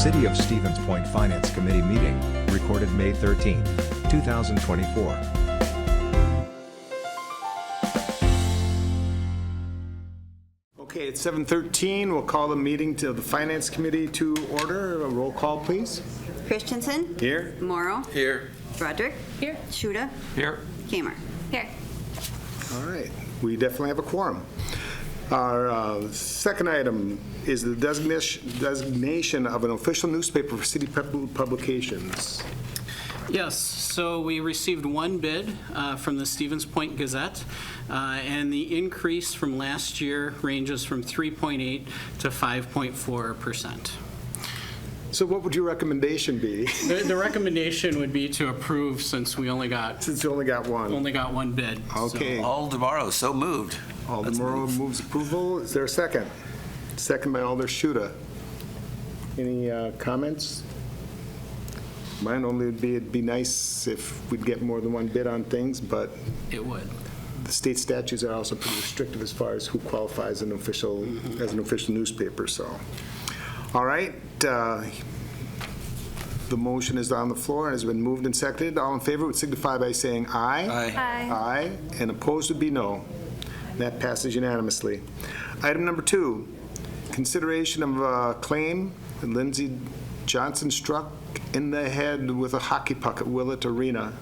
City of Stevens Point Finance Committee meeting, recorded May 13, 2024. Okay, it's 7:13. We'll call the meeting to the Finance Committee to order. A roll call, please. Christensen. Here. Morrow. Here. Broderick. Here. Shuda. Here. Kamer. Here. All right. We definitely have a quorum. Our second item is the designation of an official newspaper for city publications. Yes, so we received one bid from the Stevens Point Gazette, and the increase from last year ranges from 3.8 to 5.4%. So what would your recommendation be? The recommendation would be to approve since we only got Since you only got one. bid. Okay. Alder Morrow, so moved. Alder Let's Morrow move. moves approval. Is there a second? Second by Alder Shuda. Any comments? Mine only would be, it'd be nice if we'd get more than one bid on things, but It would. the state statutes are also pretty restrictive as far as who qualifies an official, as an official newspaper, so. All right, the motion is on the floor and has been moved and seconded. All in favor would signify by saying aye. Aye. Aye, and opposed would be no. That passes unanimously. Item number 2, consideration of a claim that Lindsey Johnson struck in the head with a hockey puck at Willett Arena.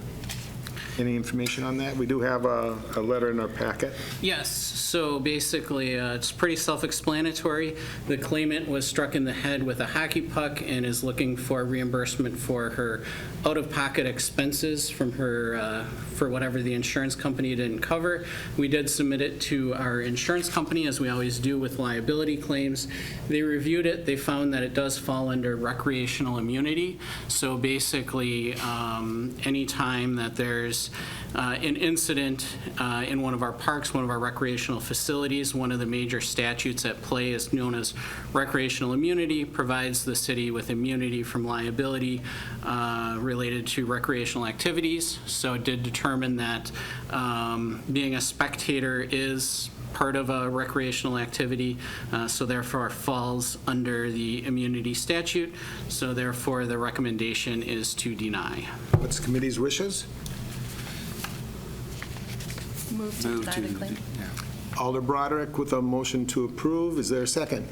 Any information on that? We do have a letter in our packet. Yes, so basically, it's pretty self-explanatory. The claimant was struck in the head with a hockey puck and is looking for reimbursement for her out-of-pocket expenses from her, for whatever the insurance company didn't cover. We did submit it to our insurance company, as we always do with liability claims. They reviewed it. They found that it does fall under recreational immunity. So basically, any time that there's an incident in one of our parks, one of our recreational facilities, one of the major statutes at play is known as recreational immunity, provides the city with immunity from liability related to recreational activities. So it did determine that being a spectator is part of a recreational activity, so therefore falls under the immunity statute. So therefore, the recommendation is to deny. What's the committee's wishes? Move to, Alder Broderick with a motion to approve. Is there a second?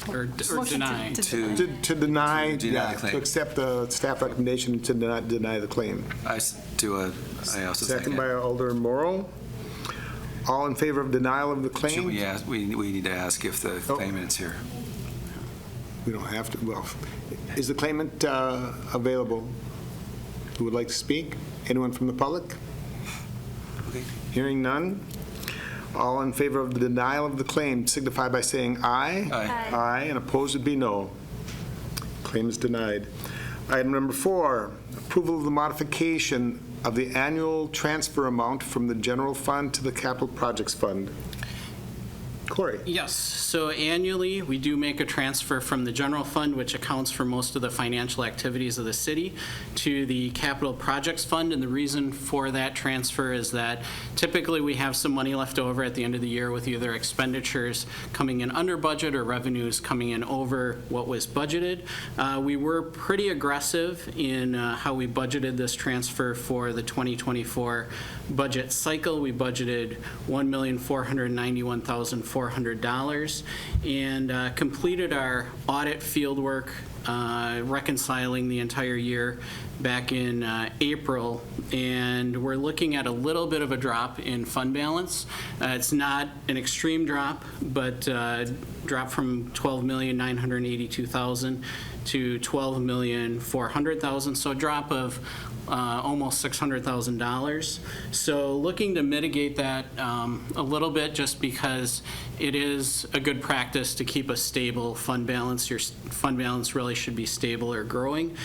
Or deny. To To deny, To deny yeah, the claim. to accept the staff recommendation to deny the claim. I also Second by Alder Morrow. All in favor of denial of the claim? Should we ask, we need to ask if the claimant's here. We don't have to, well, is the claimant available? Who would like to speak? Anyone from the public? Okay. Hearing none. All in favor of the denial of the claim signify by saying aye. Aye. Aye, and opposed would be no. Claim is denied. Item number 4, approval of the modification of the annual transfer amount from the general fund to the capital projects fund. Corey? Yes, so annually, we do make a transfer from the general fund, which accounts for most of the financial activities of the city, to the capital projects fund, and the reason for that transfer is that typically we have some money left over at the end of the year with either expenditures coming in under budget or revenues coming in over what was budgeted. We were pretty aggressive in how we budgeted this transfer for the 2024 budget cycle. We budgeted $1,491,400 and completed our audit field work reconciling the entire year back in April, and we're looking at a little bit of a drop in fund balance. It's not an extreme drop, but drop from $12,982,000 to $12,400,000, so a drop of almost $600,000. So looking to mitigate that a little bit, just because it is a good practice to keep a stable fund balance. Your fund balance really should be stable or growing.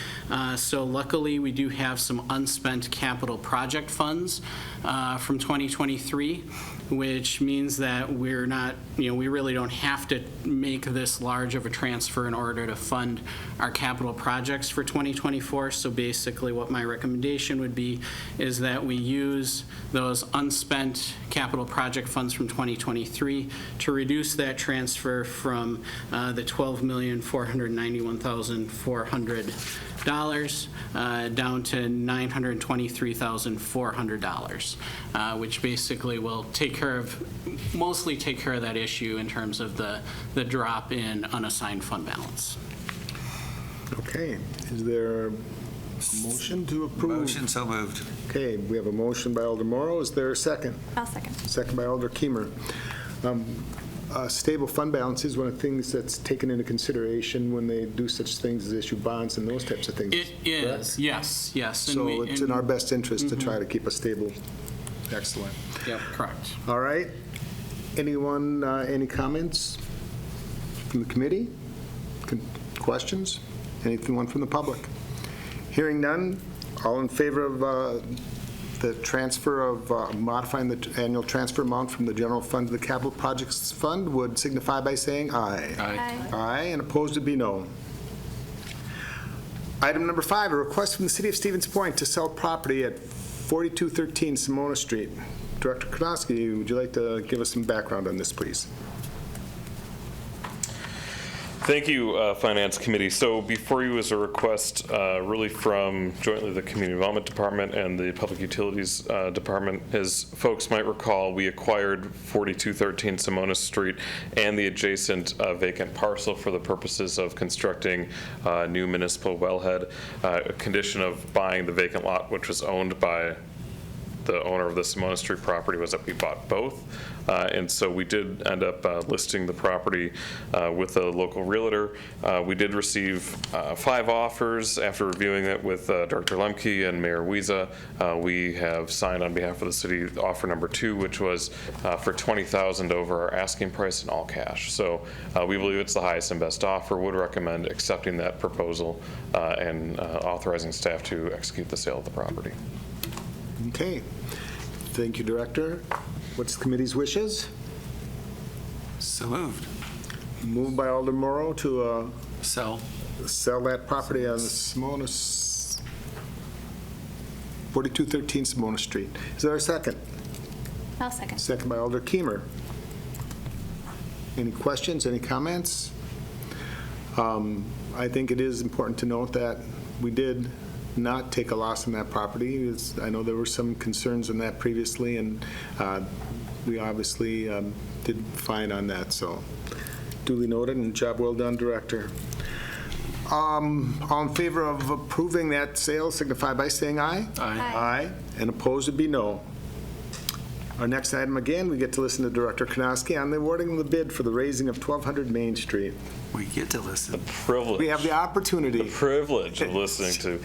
So luckily, we do have some unspent capital project funds from 2023. which means that we're not, we really don't have to make this large of a transfer in order to fund our capital projects for 2024. So basically what my recommendation would be is that we use those unspent capital project funds from 2023 to reduce that transfer from the $12,491,400 down to $923,400, which basically will mostly take care of that issue in terms of the drop in unassigned fund balance. Okay, is there a motion to approve? Motion, so moved. Okay, we have a motion by Alder Morrow. Is there a second? I'll second. Second by Alder Kiemer. Stable fund balance is one of the things that's taken into consideration when they do such things as issue bonds and those types of things. It is, yes. And So it's in our best interest to try to keep a stable. Excellent. Yep, correct. All right. Anyone, any comments from the committee? Questions? Anyone from the public? Hearing none, all in favor of the transfer of modifying the annual transfer amount from the general fund to the capital projects fund would signify by saying aye. Aye. Aye, and opposed would be no. Item number 5, a request from the City of Stevens Point to sell property at 4213 Simona Street. Director Kronosky, would you like to give us some background on this, please? Thank you, Finance Committee. So before you is a request really from jointly the Community Development Department and the Public Utilities Department. As folks might recall, we acquired 4213 Simona Street and the adjacent vacant parcel for the purposes of constructing a new municipal wellhead. A condition of buying the vacant lot, which was owned by the owner of the Simona Street property, was that we bought both. And so we did end up listing the property with a local realtor. We did receive 5 offers. After reviewing it with Dr. Lemke and Mayor Wiesa, we have signed on behalf of the city offer number 2, which was for $20,000 over our asking price in all cash. So we believe it's the highest and best offer. Would recommend accepting that proposal and authorizing staff to execute the sale of the property. Okay. Thank you, Director. What's the committee's wishes? So moved. Moved by Alder Morrow to Sell. sell that property on Simona, 4213 Simona Street. Is there a second? I'll second. Second by Alder Kiemer. Any questions, any comments? I think it is important to note that we did not take a loss on that property. I know there were some concerns on that previously, and we obviously did fine on that, so duly noted, and job well done, Director. All in favor of approving that sale signify by saying aye. Aye. Aye, and opposed would be no. Our next item, again, we get to listen to Director Kronosky on the awarding of the bid for the raising of 1200 Main Street. We get to listen. Privilege. We have the opportunity. The privilege of listening to.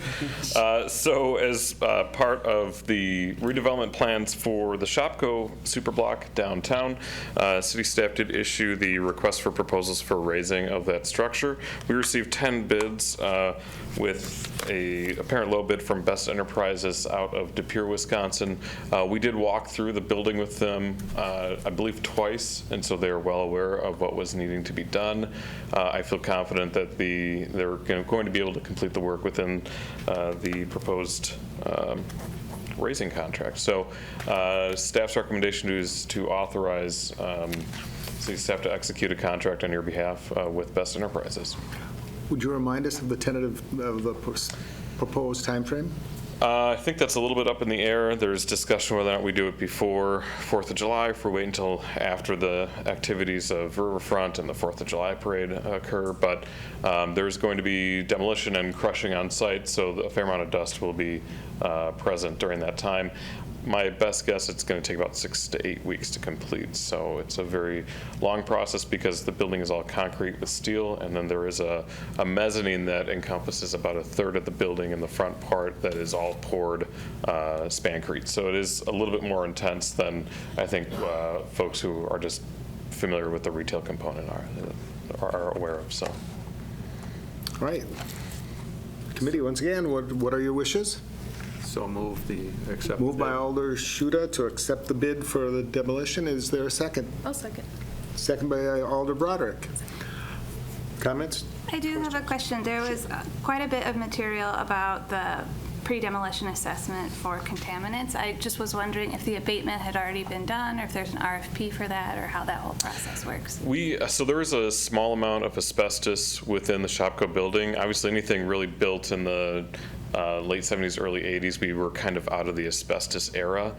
So as part of the redevelopment plans for the Shopko Superblock downtown, city staff did issue the request for proposals for raising of that structure. We received 10 bids with a apparent low bid from Best Enterprises out of De Pere, Wisconsin. We did walk through the building with them, I believe twice, and so they're well aware of what was needing to be done. I feel confident that they're going to be able to complete the work within the proposed raising contract. So staff's recommendation is to authorize city staff to execute a contract on your behalf with Best Enterprises. Would you remind us of the tentative, of the proposed timeframe? I think that's a little bit up in the air. There's discussion whether or not we do it before 4th of July, if we wait until after the activities of Riverfront and the 4th of July parade occur. But there's going to be demolition and crushing on site, so a fair amount of dust will be present during that time. My best guess, it's going to take about 6 to 8 weeks to complete. So it's a very long process because the building is all concrete with steel, and then there is a mezzanine that encompasses about a third of the building in the front part that is all poured spancrete. So it is a little bit more intense than I think folks who are just familiar with the retail component are aware of. So, All right. Committee, once again, what are your wishes? So move the accept. Moved by bid. Alder Shuda to accept the bid for the demolition. Is there a second? I'll second. Second by Alder Broderick. Comments? I do have a question. There was quite a bit of material about the pre-demolition assessment for contaminants. I just was wondering if the abatement had already been done, or if there's an RFP for that, or how that whole process works. So there is a small amount of asbestos within the Shopko building. Obviously, anything really built in the late 70s, early 80s, we were kind of out of the asbestos era,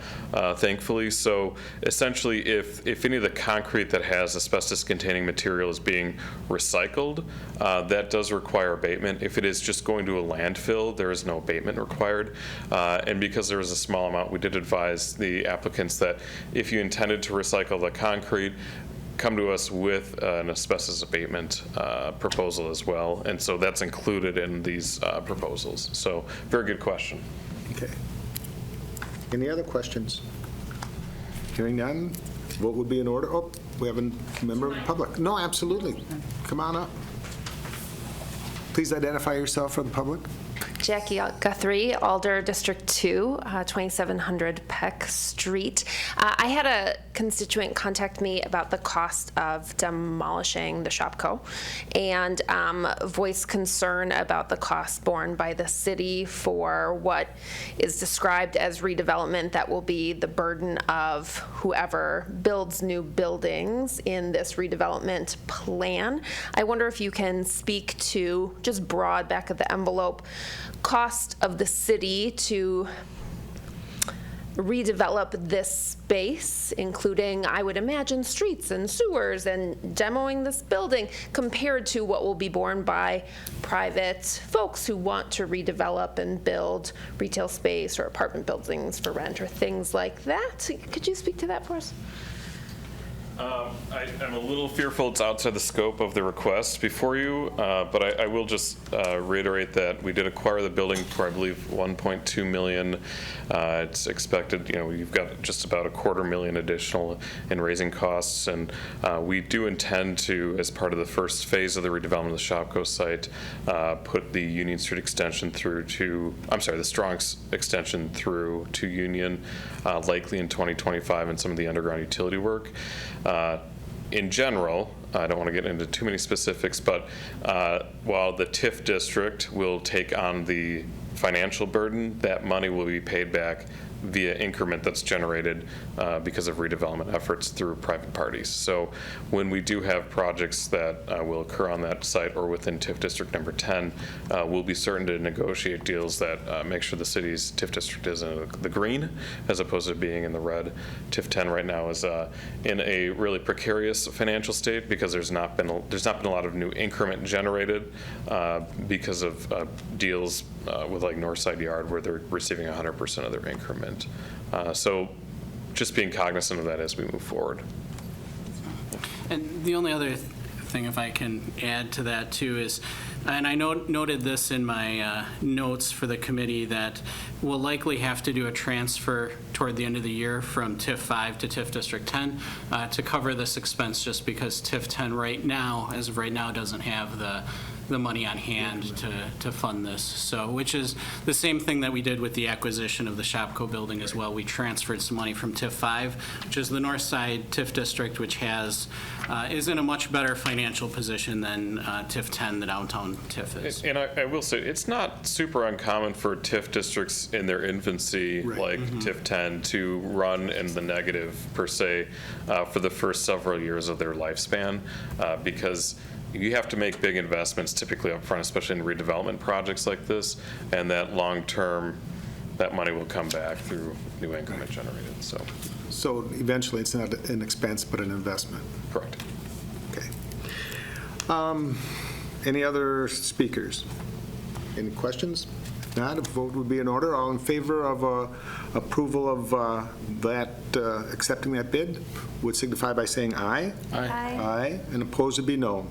thankfully. So essentially, if any of the concrete that has asbestos-containing material is being recycled, that does require abatement. If it is just going to a landfill, there is no abatement required. And because there was a small amount, we did advise the applicants that if you intended to recycle the concrete, come to us with an asbestos abatement proposal as well. And so that's included in these proposals. So very good question. Okay. Any other questions? Hearing none, vote would be in order. Oh, we have a member of the public. No, absolutely. Come on up. Please identify yourself for the public. Jackie Guthrie, Alder District 2, 2700 Peck Street. I had a constituent contact me about the cost of demolishing the Shopko and voice concern about the cost borne by the city for what is described as redevelopment that will be the burden of whoever builds new buildings in this redevelopment plan. I wonder if you can speak to, just broad back of the envelope, cost of the city to redevelop this space, including, I would imagine, streets and sewers and demoing this building, compared to what will be borne by private folks who want to redevelop and build retail space or apartment buildings for rent or things like that. Could you speak to that for us? I'm a little fearful it's outside the scope of the request before you, but I will just reiterate that we did acquire the building for, I believe, $1.2 million. It's expected, you've got just about $250,000 additional in raising costs, and we do intend to, as part of the first phase of the redevelopment of the Shopko site, put the Union Street extension through to, the Strong's extension through to Union, likely in 2025, and some of the underground utility work. In general, I don't want to get into too many specifics, but while the TIF district will take on the financial burden, that money will be paid back via increment that's generated because of redevelopment efforts through private parties. So when we do have projects that will occur on that site or within TIF district number 10, we'll be certain to negotiate deals that make sure the city's TIF district is in the green as opposed to being in the red. TIF 10 right now is in a really precarious financial state because there's not been a lot of new increment generated because of deals with like Northside Yard where they're receiving 100% of their increment. So just being cognizant of that as we move forward. And the only other thing, if I can add to that too, is, and I noted this in my notes for the committee, that we'll likely have to do a transfer toward the end of the year from TIF 5 to TIF District 10 to cover this expense, just because TIF 10 right now, as of right now, doesn't have the money on hand to fund this. So, which is the same thing that we did with the acquisition of the Shopko building as well. We transferred some money from TIF 5, which is the north side TIF district, which is in a much better financial position than TIF 10, the downtown TIF is. And I will say, it's not super uncommon for TIF districts in their infancy, like TIF 10, to run in the negative, per se, for the first several years of their lifespan, because you have to make big investments typically up front, especially in redevelopment projects like this, and that long-term, that money will come back through new increment generated, so. So eventually, it's not an expense, but an investment. Correct. Okay. Any other speakers? Any questions? If not, a vote would be in order. All in favor of approval of accepting that bid would signify by saying aye. Aye. Aye, and opposed would be no.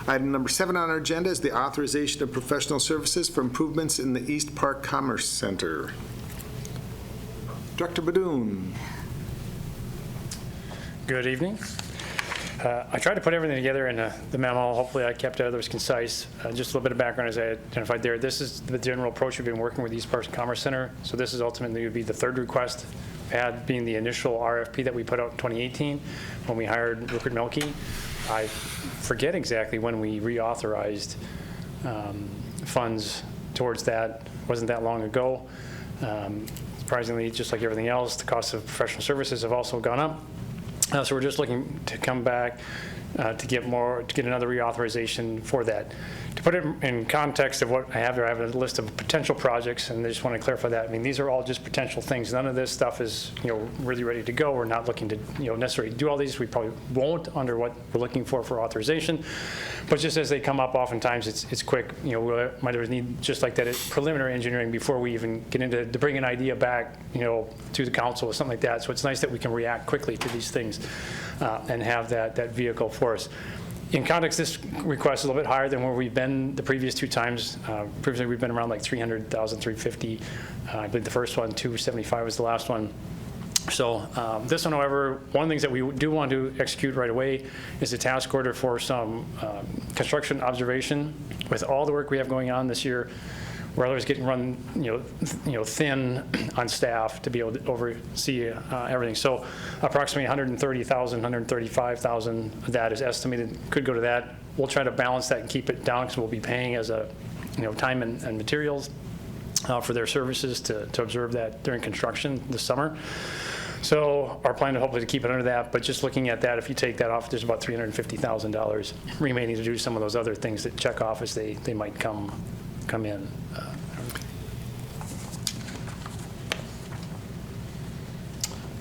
Item number 7 on our agenda is the authorization of professional services for improvements in the East Park Commerce Center. Director Badoon. Good evening. I tried to put everything together in the memo. Hopefully I kept others concise. Just a little bit of background as I identified there. This is the general approach we've been working with East Park Commerce Center. So this is ultimately would be the third request, had being the initial RFP that we put out in 2018 when we hired Rupert Milkey. I forget exactly when we reauthorized funds towards that. Wasn't that long ago. Surprisingly, just like everything else, the cost of professional services have also gone up. So we're just looking to come back to get another reauthorization for that. To put it in context of what I have there, I have a list of potential projects, and I just want to clarify that. I mean, these are all just potential things. None of this stuff is, really ready to go. We're not looking to, necessarily do all these. We probably won't under what we're looking for authorization. But just as they come up, oftentimes it's quick. We might need just like that preliminary engineering before we even get into to bring an idea back, to the council or something like that. So it's nice that we can react quickly to these things and have that vehicle for us. In context, this request is a little bit higher than where we've been the previous two times. Previously, we've been around like 300,000, 350. I believe the first one, 275 was the last one. So this one, however, one of the things that we do want to execute right away is a task order for some construction observation. With all the work we have going on this year, we're always getting run, thin on staff to be able to oversee everything. So approximately 130,000, 135,000 of that is estimated could go to that. We'll try to balance that and keep it down because we'll be paying as a, time and materials for their services to observe that during construction this summer. So our plan is hopefully to keep it under that, but just looking at that, if you take that off, there's about $350,000 remaining to do some of those other things that check off as they might come in.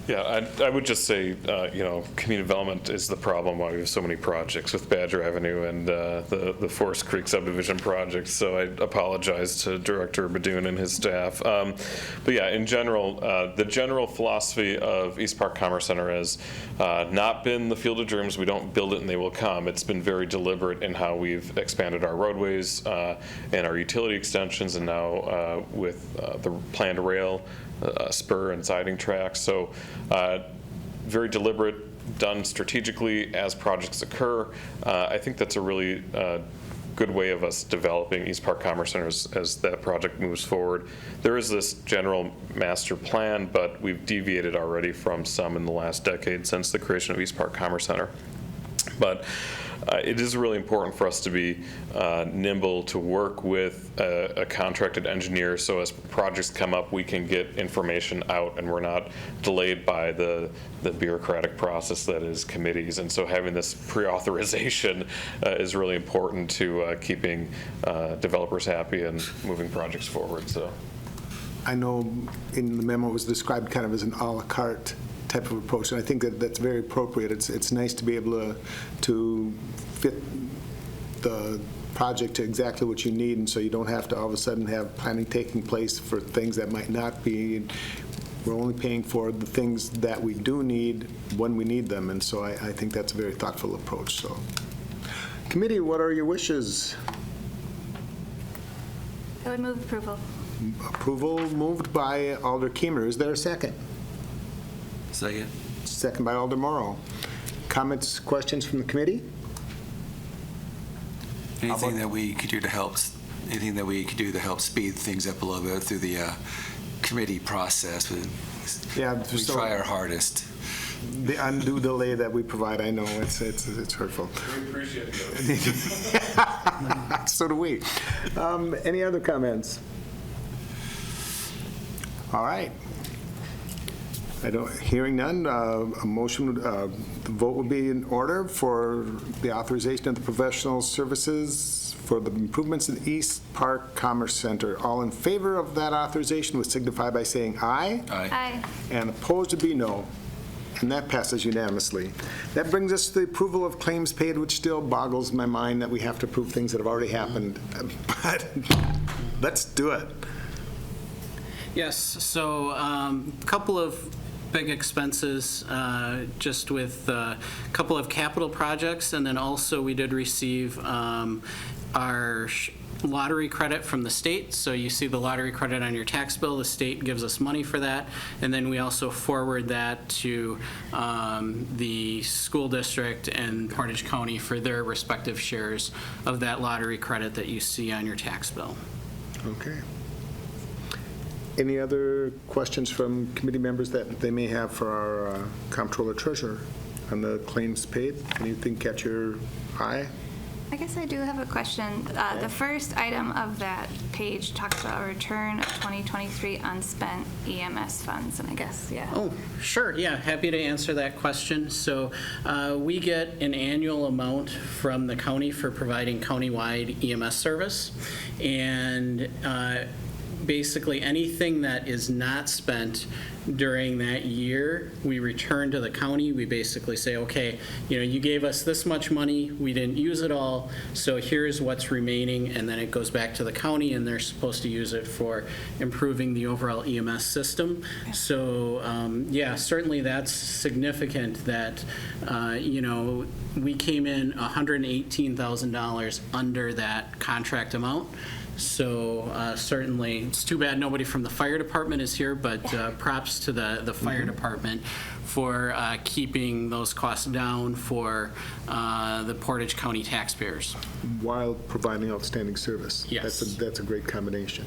Yeah, I would just say, community development is the problem why we have so many projects with Badger Avenue and the Forest Creek subdivision project. So I apologize to Director Badoon and his staff. But yeah, in general, the general philosophy of East Park Commerce Center has not been the field of dreams. We don't build it and they will come. It's been very deliberate in how we've expanded our roadways and our utility extensions, and now with the planned rail spur and siding tracks. So very deliberate, done strategically as projects occur. I think that's a really good way of us developing East Park Commerce Center as that project moves forward. There is this general master plan, but we've deviated already from some in the last decade since the creation of East Park Commerce Center. But it is really important for us to be nimble, to work with a contracted engineer, so as projects come up, we can get information out and we're not delayed by the bureaucratic process that is committees. And so having this pre-authorization is really important to keeping developers happy and moving projects forward. So I know in the memo it was described kind of as an a la carte type of approach, and I think that's very appropriate. It's nice to be able to fit the project to exactly what you need, and so you don't have to all of a sudden have planning taking place for things that might not be. We're only paying for the things that we do need when we need them, and so I think that's a very thoughtful approach. So, committee, what are your wishes? I would move approval. Approval moved by Alder Keemer. Is there a second? Second. Second by Alder Morrow. Comments, questions from the committee? Anything that we could do to help speed things up a little bit through the committee process. Yeah, We try our hardest. The undue delay that we provide, I know it's hurtful. we appreciate it. So do we. Any other comments? All right. Hearing none, a motion, the vote would be in order for the authorization of the professional services for the improvements in the East Park Commerce Center. All in favor of that authorization would signify by saying aye. Aye. And opposed would be no. And that passes unanimously. That brings us to the approval of claims paid, which still boggles my mind that we have to approve things that have already happened. But let's do it. Yes, so a couple of big expenses just with a couple of capital projects, and then also we did receive our lottery credit from the state. So you see the lottery credit on your tax bill, the state gives us money for that. And then we also forward that to the school district and Portage County for their respective shares of that lottery credit that you see on your tax bill. Okay. Any other questions from committee members that they may have for our comptroller treasurer on the claims paid? Anything catch your eye? I guess I do have a question. The first item of that page talks about a return of 2023 unspent EMS funds, and I guess, yeah. Oh, sure, yeah, happy to answer that question. So we get an annual amount from the county for providing countywide EMS service, and basically anything that is not spent during that year, we return to the county. We basically say, okay, you gave us this much money, we didn't use it all, so here's what's remaining, and then it goes back to the county, and they're supposed to use it for improving the overall EMS system. So, yeah, certainly that's significant that, we came in $118,000 under that contract amount. So certainly, it's too bad nobody from the fire department is here, but props to the fire department for keeping those costs down for the Portage County taxpayers. While providing outstanding service. Yes. That's a great combination.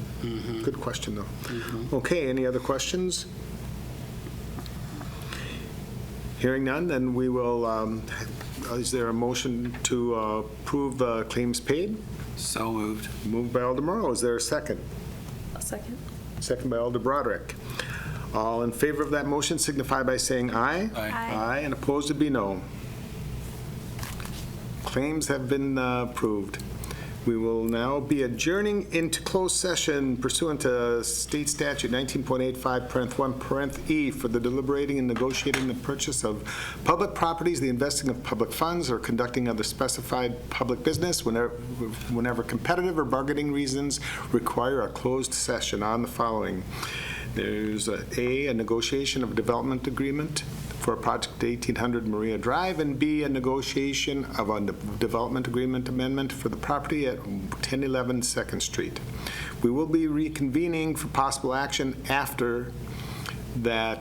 Good question, though. Okay, any other questions? Hearing none, then we will, is there a motion to approve the claims paid? So moved. Moved by Alder Morrow. Is there a second? A second. Second by Alder Broderick. All in favor of that motion signify by saying aye. Aye. Aye, and opposed would be no. Claims have been approved. We will now be adjourning into closed session pursuant to State Statute 19.85, parent 1, parent E, for the deliberating and negotiating the purchase of public properties, the investing of public funds, or conducting other specified public business whenever competitive or bargaining reasons require a closed session on the following. There's a negotiation of a development agreement for a project 1800 Maria Drive, and B, a negotiation of a development agreement amendment for the property at 1011 2nd Street. We will be reconvening for possible action after that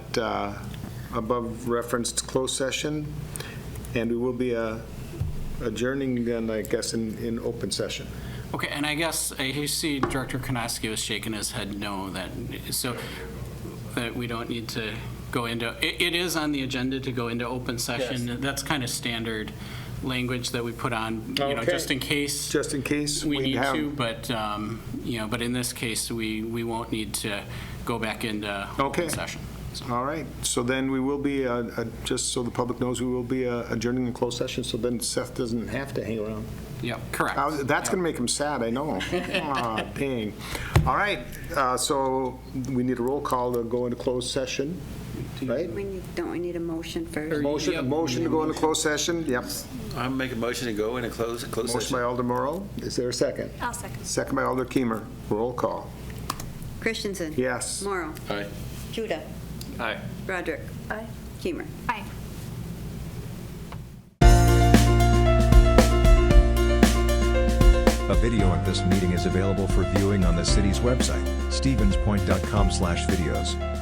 above referenced closed session, and we will be adjourning then, I guess, in open session. Okay, and I guess you see Director Konoski was shaking his head no, so that we don't need to go into, it is on the agenda to go into open session. Yes. That's kind of standard language that we put on, Okay. just in case. Just in case We we need have- to, but, but in this case, we won't need to go back into Okay. open session. So, All right, so then we will be, just so the public knows, we will be adjourning in closed session, so then Seth doesn't have to hang around. yeah, correct. That's going to make him sad, I know. Aw, dang. All right, so we need a roll call to go into closed session, right? Don't we need a motion first? Motion to go into closed session, yep. I'm making a motion to go in a closed Motion session. by Alder Morrow. Is there a second? I'll second. Second by Alder Kiemer. Roll call. Christensen. Yes. Morrow. Aye. Judah. Aye. Broderick. Aye. Keemer. Aye. A video of this meeting is available for viewing on the city's website, stevenspoint.com/videos.